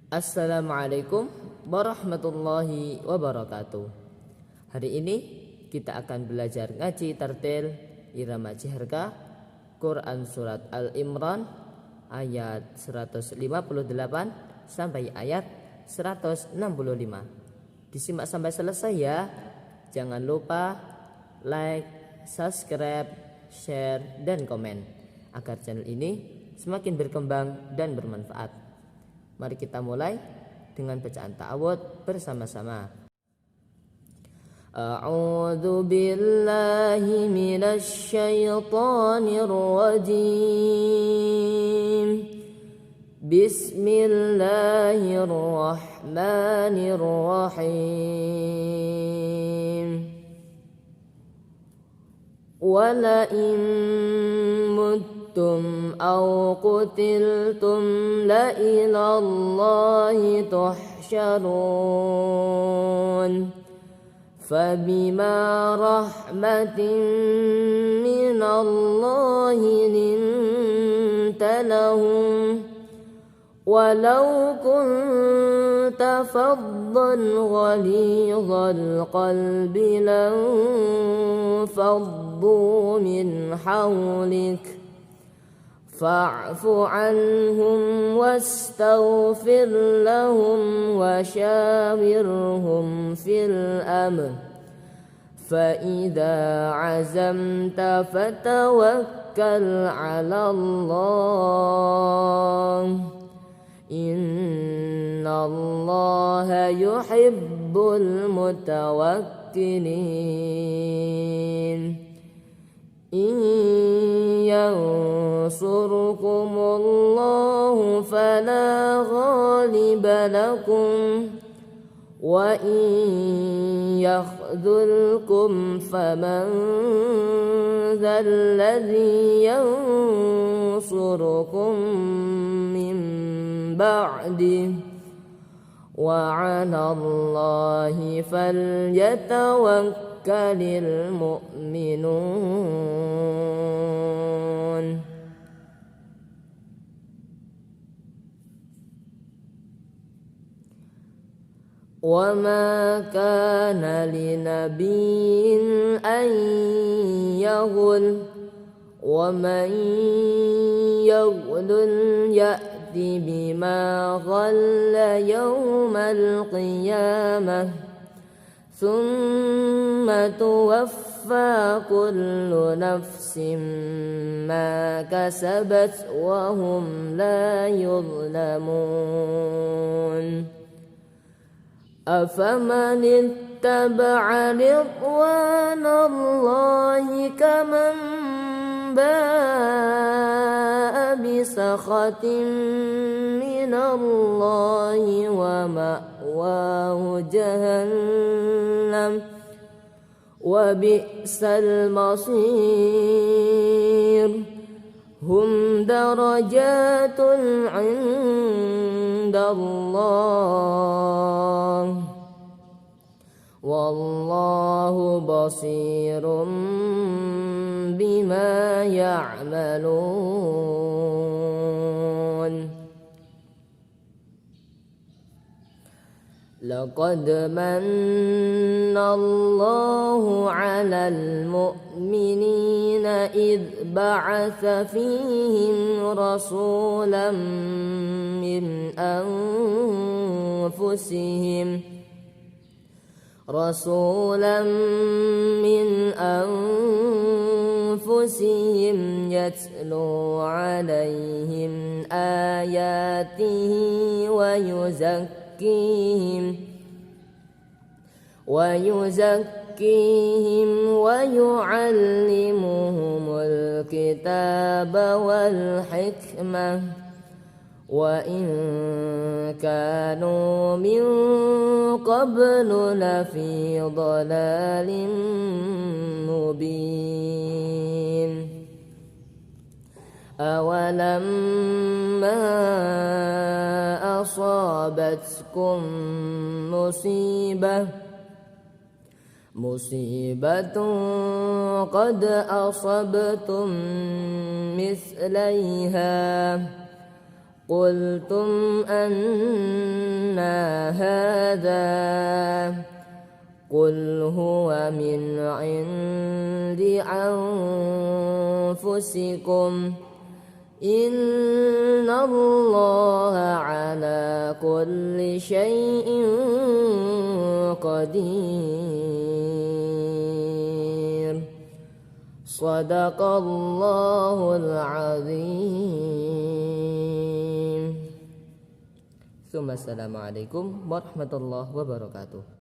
Assalamualaikum warahmatullahi wabarakatuh. Hari ini kita akan belajar ngaji tartil irama ciharka Quran surat Al-Imran ayat 158 sampai ayat 165. Disimak sampai selesai ya. Jangan lupa like, subscribe, share, dan komen agar channel ini semakin berkembang dan bermanfaat. Mari kita mulai dengan bacaan ta'awudz bersama-sama. A'udzu billahi minasy syaithanir rajim. Bismillahirrahmanirrahim. Wala أو قتلتم لإلى الله تحشرون فبما رحمة من الله لنت لهم ولو كنت فظا غليظ القلب لانفضوا من حولك فاعف عنهم واستغفر لهم وشاورهم في الأمر فإذا عزمت فتوكل على الله إن الله يحب المتوكلين إن ينصركم الله فلا غالب لكم وإن يخذلكم فمن ذا الذي ينصركم من بعده وعلى الله فليتوكل المؤمنون. وما كان لنبي أن يغل ومن يغل يأتي بما غل يوم القيامة ثم توفى كل نفس ما كسبت وهم لا يظلمون. أفمن اتبع رضوان الله كمن باء بسخط من الله ومأواه جهنم وبئس المصير. هم درجات عند الله والله بصير بما يعملون. لقد من الله على المؤمنين إذ بعث فيهم رسولا من أنفسهم يتلو عليهم آياته ويزكيهم ويعلمهم الكتاب والحكمة وإن كانوا من قبل لفي ضلال مبين. أولما أصابتكم مصيبة قد أصبتم مثليها قلتم أنى هذا قل هو من عند أنفسكم إن الله على كل شيء قدير صدق الله العظيم ثم السلام عليكم ورحمة الله وبركاته.